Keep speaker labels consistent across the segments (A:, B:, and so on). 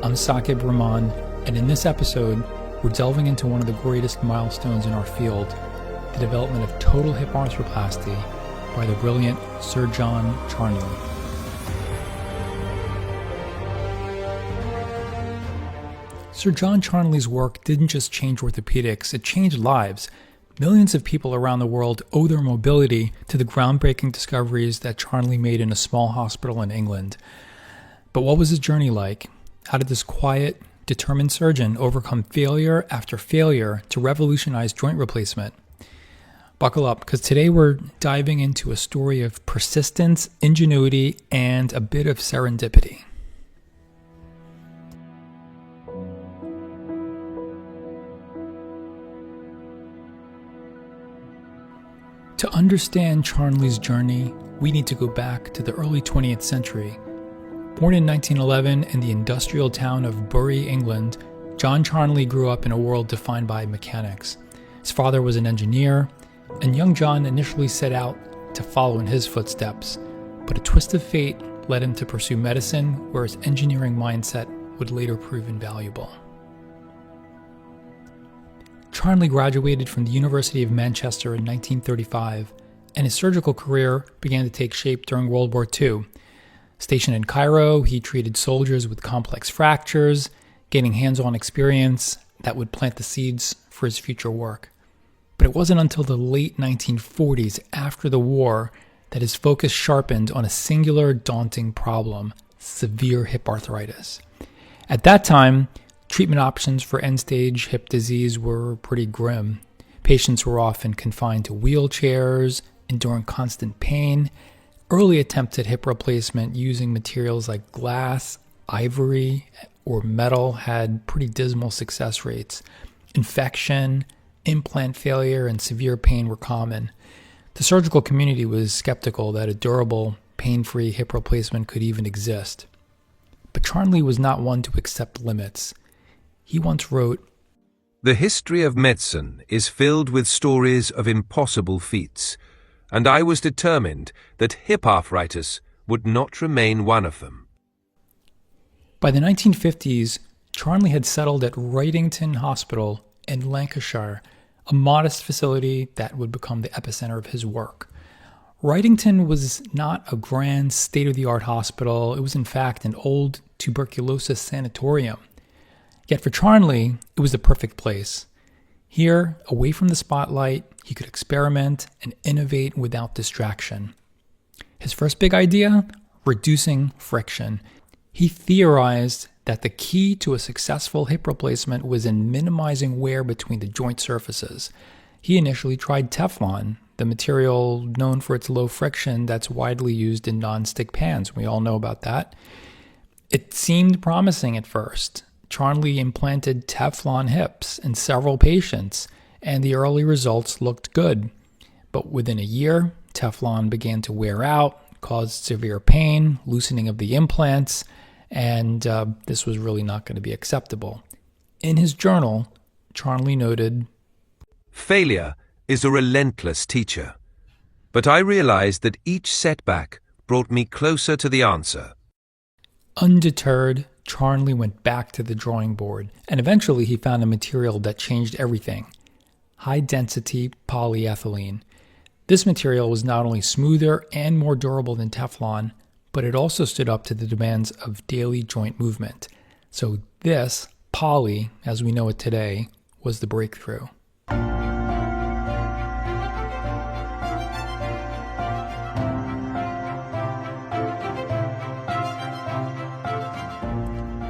A: I'm Saqib Rahman, and in this episode, we're delving into one of the greatest milestones in our field, the development of total hip arthroplasty by the brilliant Sir John Charnley. Sir John Charnley's work didn't just change orthopedics, it changed lives. Millions of people around the world owe their mobility to the groundbreaking discoveries that Charnley made in a small hospital in England. But what was his journey like? How did this quiet, determined surgeon overcome failure after failure to revolutionize joint replacement? Buckle up, because today we're diving into a story of persistence, ingenuity, and a bit of serendipity. To understand Charnley's journey, we need to go back to the early 20th century. Born in 1911 in the industrial town of Bury, England, John Charnley grew up in a world defined by mechanics. His father was an engineer, and young John initially set out to follow in his footsteps, but a twist of fate led him to pursue medicine, where his engineering mindset would later prove invaluable. Charnley graduated from the University of Manchester in 1935, and his surgical career began to take shape during World War II. Stationed in Cairo, he treated soldiers with complex fractures, gaining hands-on experience that would plant the seeds for his future work. But it wasn't until the late 1940s, after the war, that his focus sharpened on a singular, daunting problem: severe hip arthritis. At that time, treatment options for end-stage hip disease were pretty grim. Patients were often confined to wheelchairs, enduring constant pain. Early attempts at hip replacement using materials like glass, ivory, or metal had pretty dismal success rates. Infection, implant failure, and severe pain were common. The surgical community was skeptical that a durable, pain-free hip replacement could even exist. But Charnley was not one to accept limits. He once wrote,
B: "The history of medicine is filled with stories of impossible feats, and I was determined that hip arthritis would not remain one of them."
A: By the 1950s, Charnley had settled at Wrightington Hospital in Lancashire, a modest facility that would become the epicenter of his work. Wrightington was not a grand, state-of-the-art hospital. It was, in fact, an old tuberculosis sanatorium. Yet for Charnley, it was the perfect place. Here, away from the spotlight, he could experiment and innovate without distraction. His first big idea? Reducing friction. He theorized that the key to a successful hip replacement was in minimizing wear between the joint surfaces. He initially tried Teflon, the material known for its low friction that's widely used in non-stick pans. We all know about that. It seemed promising at first. Charnley implanted Teflon hips in several patients, and the early results looked good. But within a year, Teflon began to wear out, caused severe pain, loosening of the implants, and this was really not going to be acceptable. In his journal, Charnley noted,
B: "Failure is a relentless teacher, but I realized that each setback brought me closer to the answer."
A: Undeterred, Charnley went back to the drawing board, and eventually he found a material that changed everything: high-density polyethylene. This material was not only smoother and more durable than Teflon, but it also stood up to the demands of daily joint movement. So this, poly, as we know it today, was the breakthrough.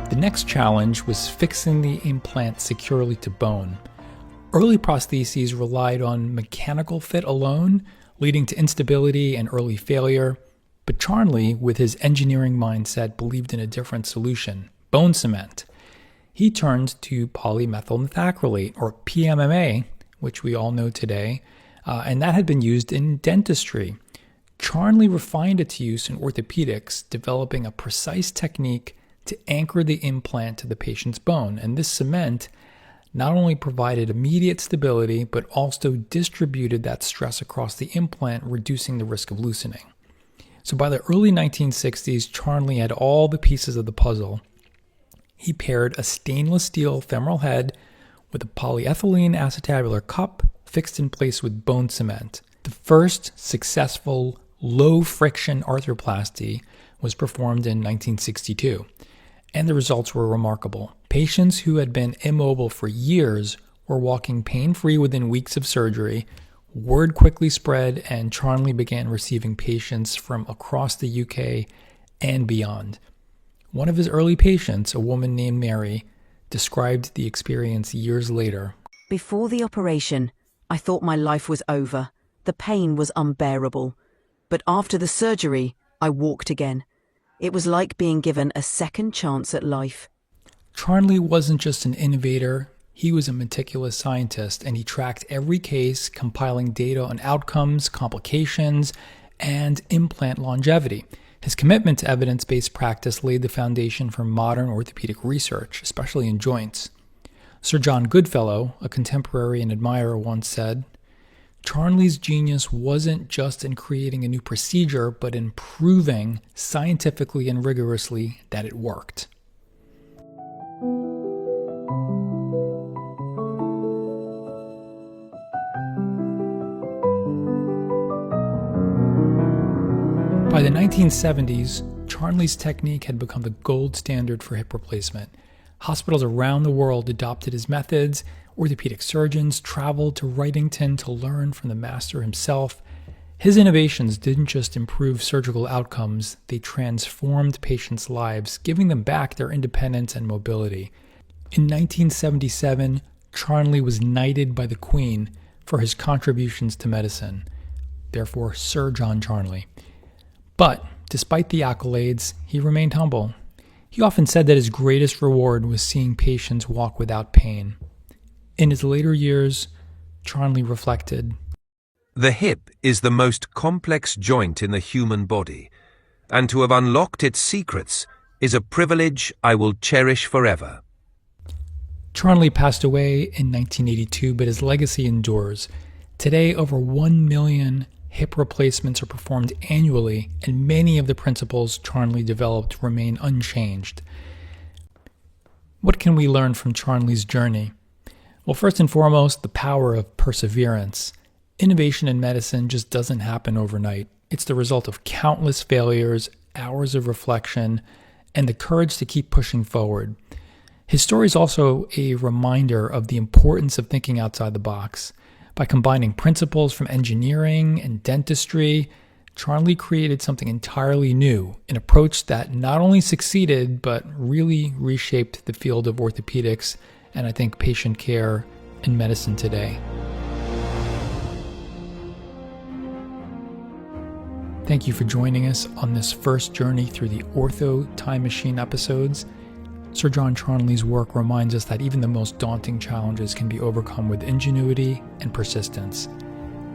A: The next challenge was fixing the implant securely to bone. Early prostheses relied on mechanical fit alone, leading to instability and early failure. But Charnley, with his engineering mindset, believed in a different solution: bone cement. He turned to polymethyl methacrylate, or PMMA, which we all know today, and that had been used in dentistry. Charnley refined its use in orthopedics, developing a precise technique to anchor the implant to the patient's bone. And this cement not only provided immediate stability, but also distributed that stress across the implant, reducing the risk of loosening. So by the early 1960s, Charnley had all the pieces of the puzzle. He paired a stainless steel femoral head with a polyethylene acetabular cup fixed in place with bone cement. The first successful low-friction arthroplasty was performed in 1962, and the results were remarkable. Patients who had been immobile for years were walking pain-free within weeks of surgery. Word quickly spread, and Charnley began receiving patients from across the UK and beyond. One of his early patients, a woman named Mary, described the experience years later.
C: Before the operation, I thought my life was over. The pain was unbearable. But after the surgery, I walked again. It was like being given a second chance at life.
A: Charnley wasn't just an innovator, he was a meticulous scientist, and he tracked every case, compiling data on outcomes, complications, and implant longevity. His commitment to evidence-based practice laid the foundation for modern orthopedic research, especially in joints. Sir John Goodfellow, a contemporary and admirer, once said, "Charnley's genius wasn't just in creating a new procedure, but in proving scientifically and rigorously that it worked." By the 1970s, Charnley's technique had become the gold standard for hip replacement. Hospitals around the world adopted his methods. Orthopedic surgeons traveled to Wrightington to learn from the master himself. His innovations didn't just improve surgical outcomes, they transformed patients' lives, giving them back their independence and mobility. In 1977, Charnley was knighted by the Queen for his contributions to medicine, therefore Sir John Charnley. But despite the accolades, he remained humble. He often said that his greatest reward was seeing patients walk without pain. In his later years, Charnley reflected,
B: "The hip is the most complex joint in the human body, and to have unlocked its secrets is a privilege I will cherish forever."
A: Charnley passed away in 1982, but his legacy endures. Today, over 1 million hip replacements are performed annually, and many of the principles Charnley developed remain unchanged. What can we learn from Charnley's journey? Well, first and foremost, the power of perseverance. Innovation in medicine just doesn't happen overnight. It's the result of countless failures, hours of reflection, and the courage to keep pushing forward. His story is also a reminder of the importance of thinking outside the box. By combining principles from engineering and dentistry, Charnley created something entirely new, an approach that not only succeeded, but really reshaped the field of orthopedics and I think patient care in medicine today. Thank you for joining us on this first journey through the Ortho Time Machine episodes. Sir John Charnley's work reminds us that even the most daunting challenges can be overcome with ingenuity and persistence.